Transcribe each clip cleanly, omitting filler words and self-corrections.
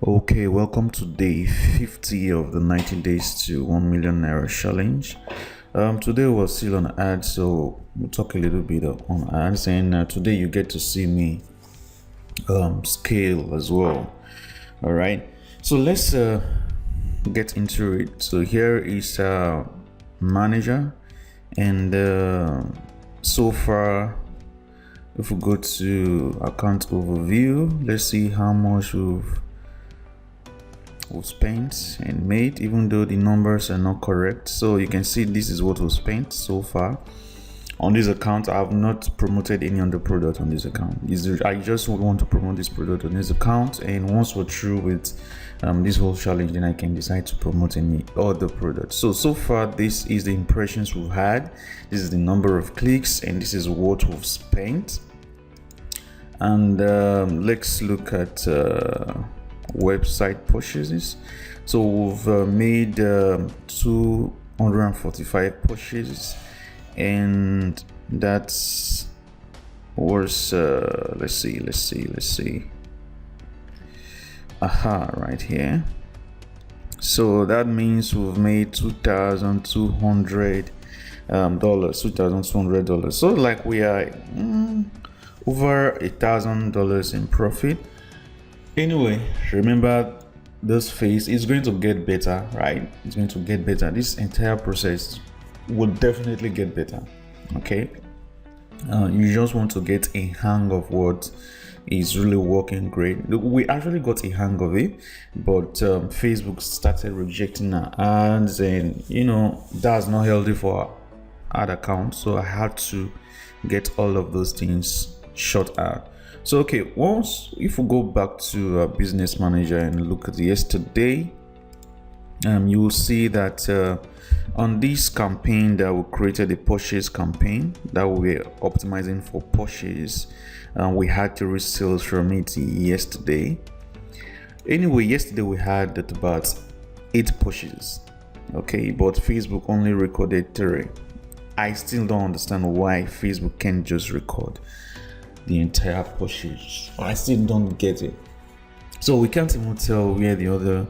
Okay, welcome to day 50 of the 90 days to 1 million Naira challenge. Today we're still on ads, so we'll talk a little bit on ads, and today you get to see me scale as well. All right, so let's get into it. So here is manager, and so far, if we go to account overview, let's see how much we've spent and made, even though the numbers are not correct. So you can see this is what we spent so far on this account. I have not promoted any other product on this account. I just want to promote this product on this account, and once we're through with this whole challenge, then I can decide to promote any other product. So far, this is the impressions we've had, this is the number of clicks, and this is what we've spent. And let's look at website purchases. So we've made 245 purchases, and that's was let's see right here. So that means we've made $2,200 $2,200. So like we are over $1,000 in profit. Anyway, remember, this phase is going to get better, right? It's going to get better. This entire process will definitely get better. Okay, you just want to get a hang of what is really working great. We actually got a hang of it, but Facebook started rejecting our ads, and that's not healthy for ad accounts. So I had to get all of those things shut out. So okay, if we go back to business manager and look at yesterday, you will see that on this campaign that we created, a purchase campaign that we were optimizing for purchase, we had 3 sales from it yesterday. Anyway, yesterday we had about 8 purchases, okay, but Facebook only recorded 3. I still don't understand why Facebook can't just record the entire purchase. I still don't get it. So we can't even tell where the other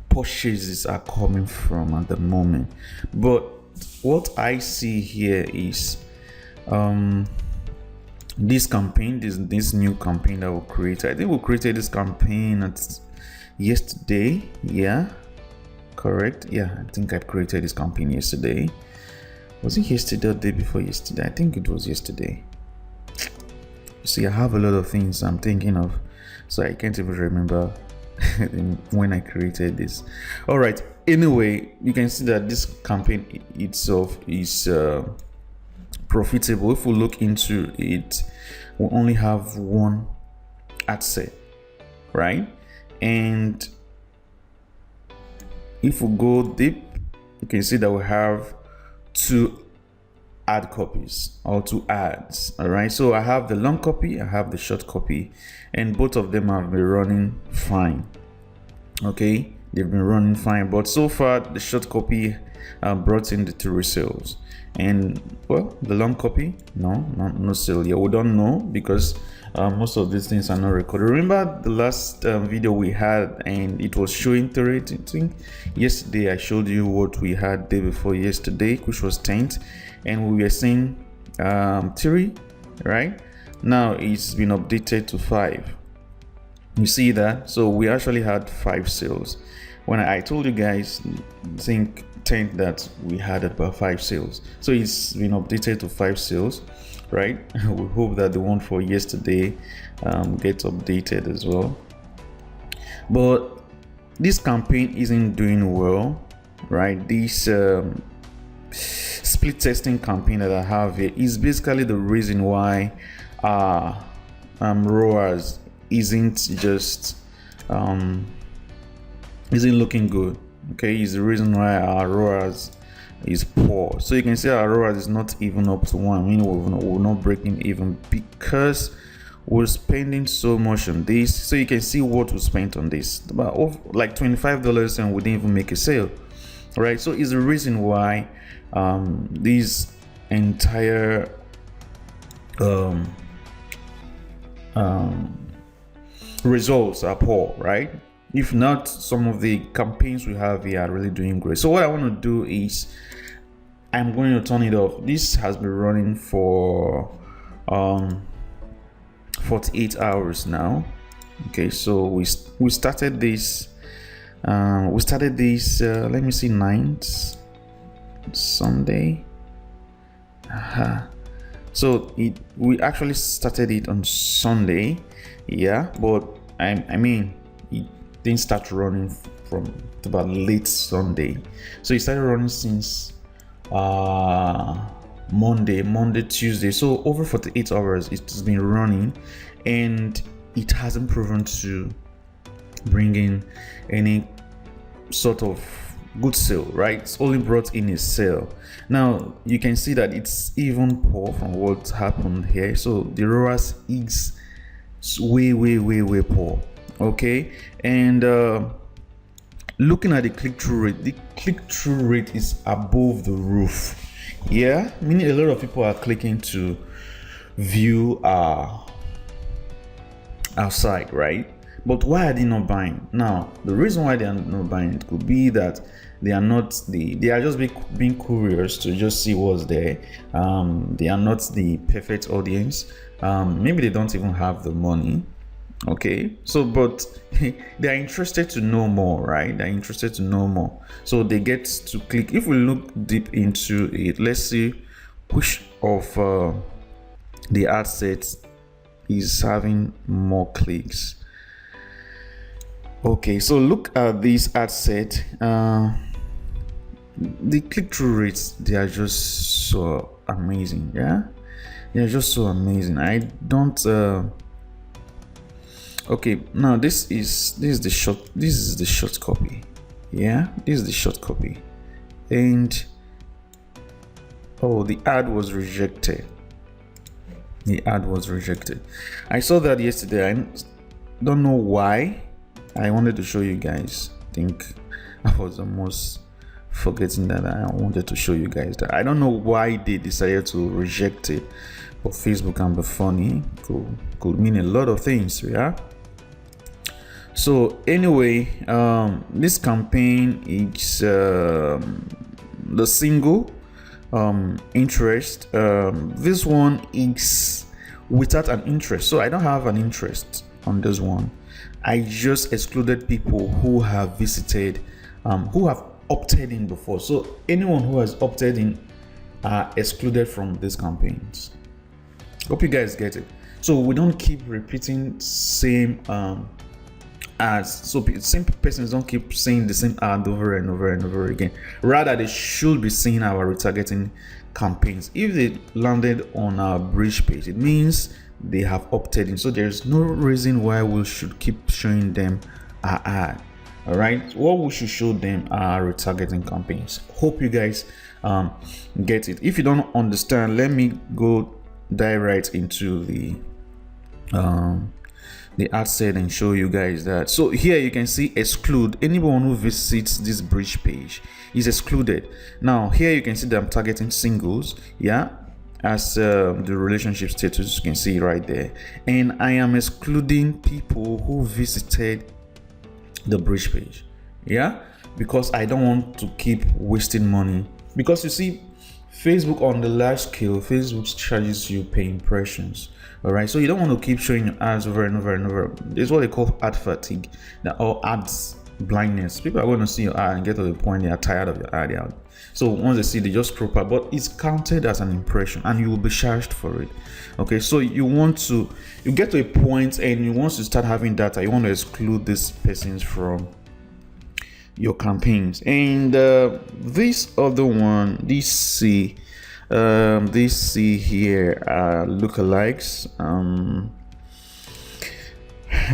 purchases are coming from at the moment. But what I see here is this campaign, this new campaign that we created. I think we created this campaign yesterday. Yeah, correct. Yeah, I think I created this campaign yesterday. Was it yesterday or the day before yesterday? I think it was yesterday. See, I have a lot of things I'm thinking of, so I can't even remember when I created this. All right, anyway, you can see that this campaign itself is profitable. If we look into it, we only have 1 ad set, right? And if we go deep, you can see that we have 2 ad copies or 2 ads. All right, so I have the long copy, I have the short copy, and both of them have been running fine. Okay, they've been running fine, but so far the short copy brought in the 3 sales, and well, the long copy, no sale. Yeah, we don't know because most of these things are not recorded. Remember the last video we had, and it was showing 3. I think yesterday I showed you what we had day before yesterday, which was 10th, and we were seeing 3. Right now it's been updated to 5. You see that? So we actually had 5 sales. When I told you guys, think 10th, that we had about 5 sales. So it's been updated to 5 sales, right? We hope that the one for yesterday gets updated as well. But this campaign isn't doing well, right? This split testing campaign that I have here is basically the reason why ROAS isn't just isn't looking good. Okay, is the reason why our ROAS is poor. So you can see our ROAS is not even up to 1. We're not breaking even because we're spending so much on this. So you can see what we spent on this, about like $25, and we didn't even make a sale. All right, so it's the reason why this entire results are poor, right? If not, some of the campaigns we have here are really doing great. So what I want to do is I'm going to turn it off. This has been running for 48 hours now. Okay, so we started this let me see, 9th Sunday. So we actually started it on Sunday, yeah, but I mean it didn't start running from about late Sunday. So it started running since Monday, Tuesday. So over 48 hours it's been running, and it hasn't proven to bring in any sort of good sale, right? It's only brought in a sale. Now you can see that it's even poor from what happened here. So the ROAS is way poor. Okay, and looking at the click-through rate is above the roof. Yeah, meaning a lot of people are clicking to view our site, right? But why are they not buying? Now, the reason why they are not buying, it could be that they are just being curious to just see what's there. They are not the perfect audience. Maybe they don't even have the money. Okay, so but they are interested to know more, right? They're interested to know more, so they get to click. If we look deep into it, let's see which of the ad sets is having more clicks. Okay, so look at this ad set. The click-through rates, they are just so amazing. Yeah, they are just so amazing. I don't okay, now this is the short copy. Yeah, this is the short copy, and the ad was rejected. I saw that yesterday. I don't know why. I wanted to show you guys. I think I was almost forgetting that I wanted to show you guys that. I don't know why they decided to reject it, but Facebook can be funny. Could mean a lot of things. Yeah. So anyway, this campaign is the single interest. This one is without an interest, so I don't have an interest on this one. I just excluded people who have visited, who have opted in before. So anyone who has opted in are excluded from these campaigns. Hope you guys get it. So we don't keep repeating same ads. So same persons don't keep saying the same ad over and over again. Rather, they should be seeing our retargeting campaigns. If they landed on our bridge page, it means they have opted in. So there's no reason why we should keep showing them our ad. All right, what we should show them are retargeting campaigns. Hope you guys get it. If you don't understand, let me go dive right into the ad set and show you guys that. So here you can see exclude. Anyone who visits this bridge page is excluded. Now here you can see that I'm targeting singles, yeah, as the relationship status, you can see right there, and I am excluding people who visited the bridge page, yeah, because I don't want to keep wasting money. Because you see, Facebook on the large scale, Facebook charges you per impressions. All right, so you don't want to keep showing your ads over and over and over. It's what they call ad fatigue, or ads blindness. People are going to see your ad and get to the point they are tired of your ad. So once they see, they just scroll past, but it's counted as an impression and you will be charged for it. Okay, so you get to a point and you want to start having data. You want to exclude these persons from your campaigns. And this other one, these C here are lookalikes.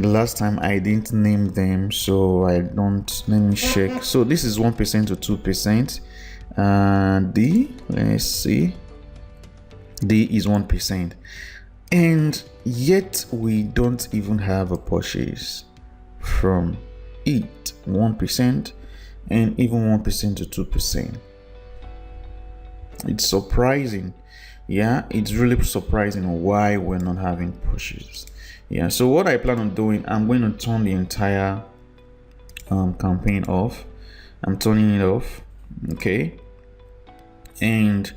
The last time I didn't name them, so I don't. Let me check. So this is 1% to 2%. Let's see, D is 1%, and yet we don't even have a purchase from it. 1% and even 1% to 2%. It's surprising. Yeah, it's really surprising why we're not having pushes. Yeah, so what I plan on doing, I'm going to turn the entire campaign off. I'm turning it off. Okay, and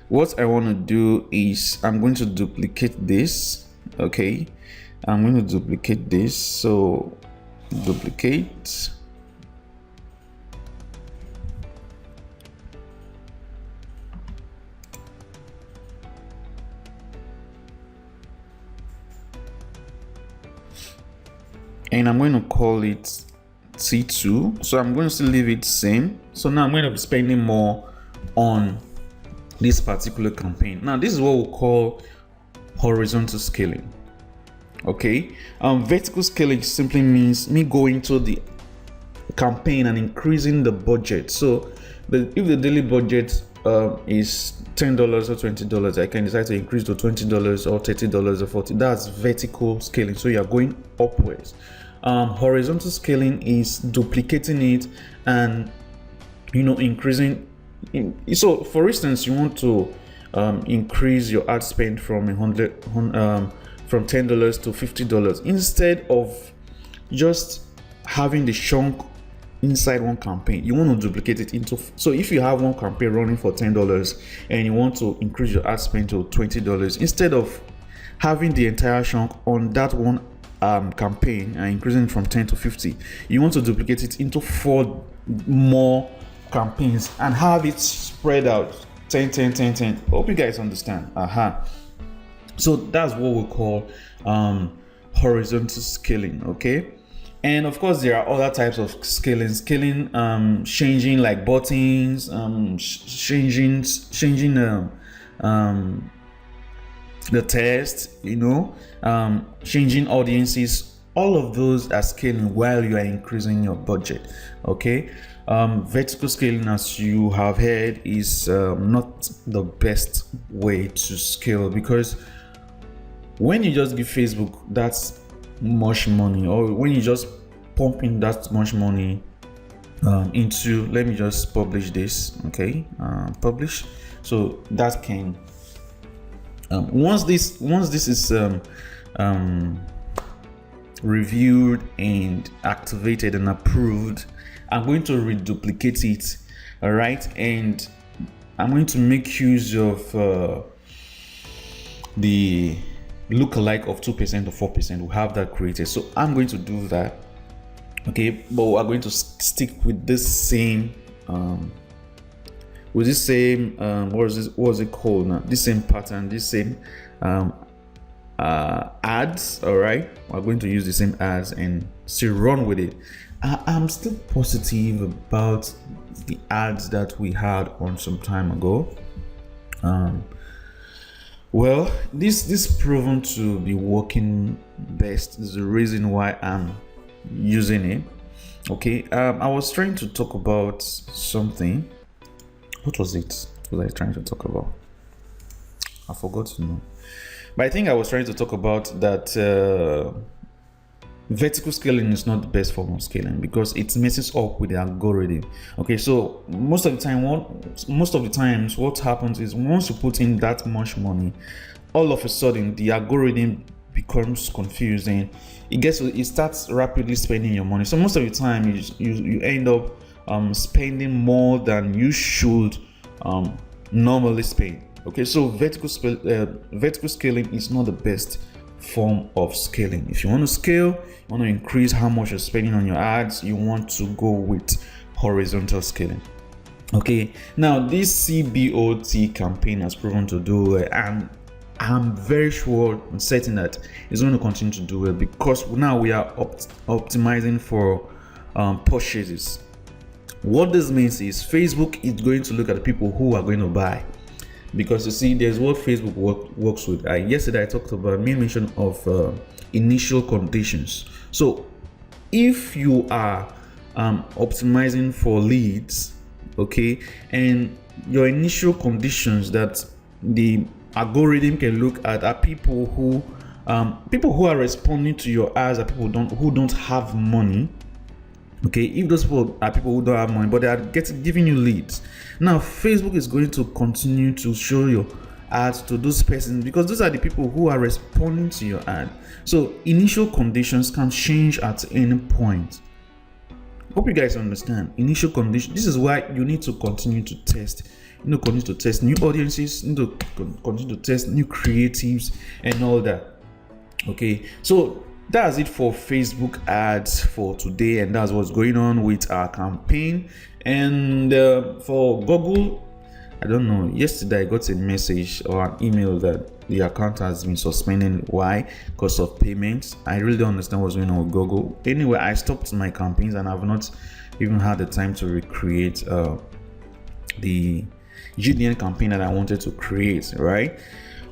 what I want to do is I'm going to duplicate this. Okay, I'm going to duplicate this. So duplicate, and I'm going to call it T2. So I'm going to still leave it same. So now I'm going to be spending more on this particular campaign. Now this is what we'll call horizontal scaling. Okay, vertical scaling simply means me going to the campaign and increasing the budget. So if the daily budget is $10 or $20, I can decide to increase to $20 or $30 or $40. That's vertical scaling. So you're going upwards. Horizontal scaling is duplicating it and increasing. So for instance, you want to increase your ad spend from $10 to $50. Instead of just having the chunk inside one campaign, you want to duplicate it into. So if you have one campaign running for $10 and you want to increase your ad spend to $20, instead of having the entire chunk on that one campaign and increasing it from 10 to 50, you want to duplicate it into 4 more campaigns and have it spread out 10 10 10 10. Hope you guys understand. So that's what we call horizontal scaling. Okay, and of course there are other types of scaling, changing like buttons, changing the text, changing audiences. All of those are scaling while you are increasing your budget. Okay, vertical scaling, as you have heard, is not the best way to scale, because when you just give Facebook that much money, or when you just pump in that much money into, let me just publish this. Okay, publish. So that can once this is reviewed and activated and approved, I'm going to reduplicate it. All right, and I'm going to make use of the lookalike of 2% or 4%. We have that created, so I'm going to do that. Okay, but we're going to stick with this same what is it called now? This same pattern, this same ads. All right, we're going to use the same ads and still run with it. I'm still positive about the ads that we had on some time ago. Well, this proven to be working best. Is the reason why I'm using it. Okay, I was trying to talk about something. What was it? What was I trying to talk about? I forgot to know. But I think I was trying to talk about that vertical scaling is not the best form of scaling because it messes up with the algorithm. Okay, so most of the times what happens is once you put in that much money, all of a sudden the algorithm becomes confused and it starts rapidly spending your money. So most of the time you end up spending more than you should normally spend. Okay, so vertical scaling is not the best form of scaling. If you want to scale, you want to increase how much you're spending on your ads, you want to go with horizontal scaling. Okay, now this CBOT campaign has proven to do it, and I'm very sure and certain that it's going to continue to do it because now we are optimizing for purchases. What this means is Facebook is going to look at the people who are going to buy, because you see there's what Facebook works with. Yesterday I talked about main mention of initial conditions. So if you are optimizing for leads, okay, and your initial conditions that the algorithm can look at are people who are responding to your ads are people who don't have money. Okay, if those people are people who don't have money but they are giving you leads, now Facebook is going to continue to show your ads to those persons, because those are the people who are responding to your ad. So initial conditions can change at any point. Hope you guys understand. Initial condition. This is why you need to continue to test. You need to continue to test new audiences. You need to continue to test new creatives and all that. Okay, so that's it for Facebook ads for today, and that's what's going on with our campaign. And for Google, I don't know, yesterday I got a message or an email that the account has been suspended. Why? Because of payments. I really don't understand what's going on with Google. Anyway, I stopped my campaigns and I've not even had the time to recreate the GDN campaign that I wanted to create, right?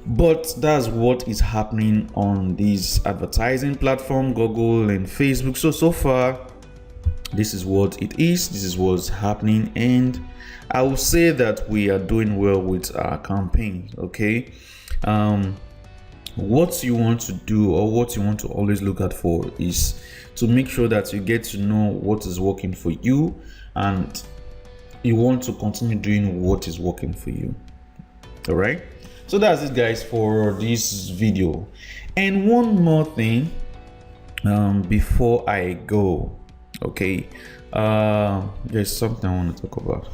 But that's what is happening on these advertising platform, Google and Facebook. So far, this is what it is. This is what's happening, and I will say that we are doing well with our campaigns. Okay, what you want to do, or what you want to always look out for, is to make sure that you get to know what is working for you, and you want to continue doing what is working for you. All right, so that's it, guys, for this video. And one more thing before I go. Okay, there's something I want to talk about.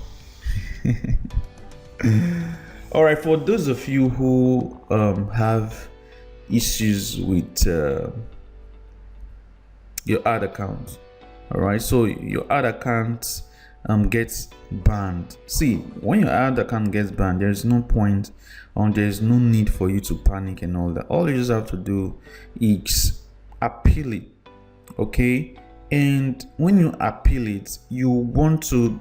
All right, for those of you who have issues with your ad account, all right, so your ad account gets banned. See, when your ad account gets banned, there's no point, there's no need for you to panic and all that. All you just have to do is appeal it. Okay, and when you appeal it, you want to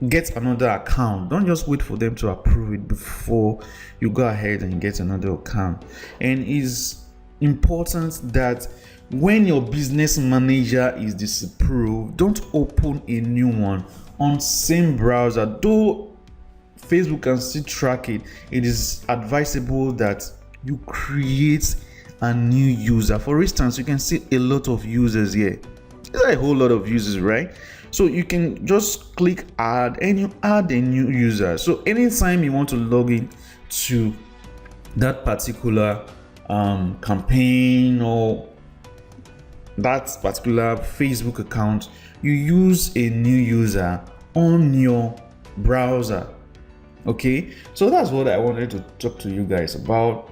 get another account. Don't just wait for them to approve it before you go ahead and get another account. And it's important that when your business manager is disapproved, don't open a new one on same browser. Though Facebook can still track it, it is advisable that you create a new user. For instance, you can see a lot of users here. There's a whole lot of users, right? So you can just click add and you add a new user. So anytime you want to log in to that particular campaign or that particular Facebook account, you use a new user on your browser. Okay, so that's what I wanted to talk to you guys about.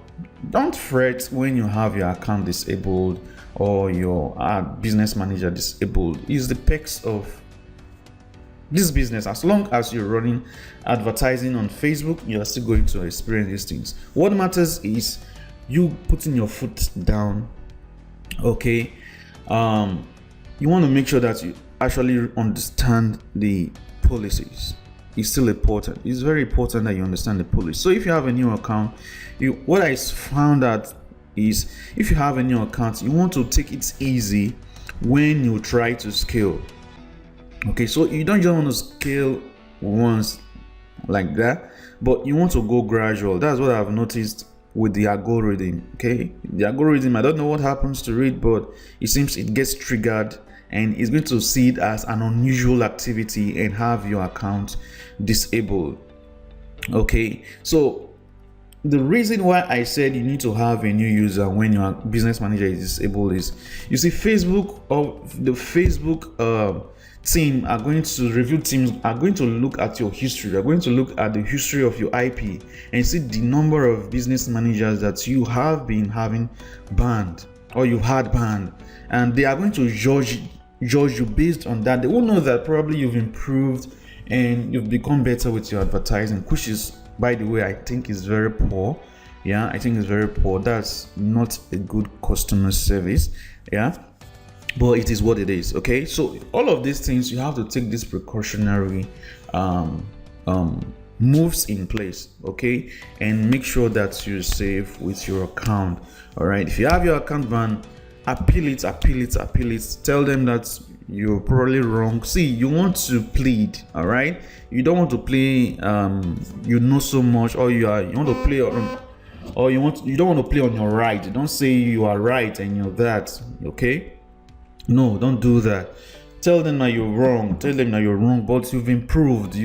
Don't fret when you have your account disabled or your business manager disabled. It's the perks of this business. As long as you're running advertising on Facebook, you're still going to experience these things. What matters is you putting your foot down. Okay, you want to make sure that you actually understand the policies. It's still important. It's very important that you understand the policy. So if you have a new account, what I found out is, if you have a new account, you want to take it easy when you try to scale. Okay, so you don't just want to scale once like that, but you want to go gradual. That's what I've noticed with the algorithm. Okay, the algorithm, I don't know what happens to it, but it seems it gets triggered and it's going to see it as an unusual activity and have your account disabled. Okay, so the reason why I said you need to have a new user when your business manager is disabled is, you see, Facebook, or the Facebook team are going to review teams are going to look at your history. They're going to look at the history of your IP and see the number of business managers that you have been having banned or you had banned, and they are going to judge you based on that. They will know that probably you've improved and you've become better with your advertising, which is, by the way, I think is very poor. Yeah, I think it's very poor. That's not a good customer service. Yeah, but it is what it is. Okay, so all of these things, you have to take these precautionary moves in place. Okay, and make sure that you're safe with your account. All right, if you have your account banned, appeal it. Tell them that you're probably wrong. See, you want to plead. All right, you don't want to play you know so much, or you want to play on, or you don't want to play on your right. Don't say you are right and you're that. Okay, no, don't do that. Tell them that you're wrong, but you've improved.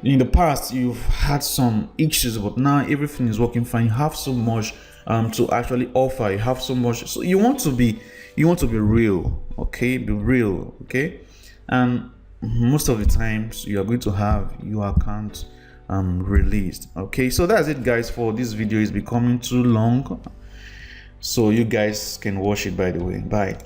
in the past you've had some issues, but now everything is working fine. You have so much to actually offer. You have so much, so you want to be real. Okay, be real. Okay, and most of the times you are going to have your account released. Okay, so that's it guys for this video. Is becoming too long, so you guys can watch it, by the way. Bye.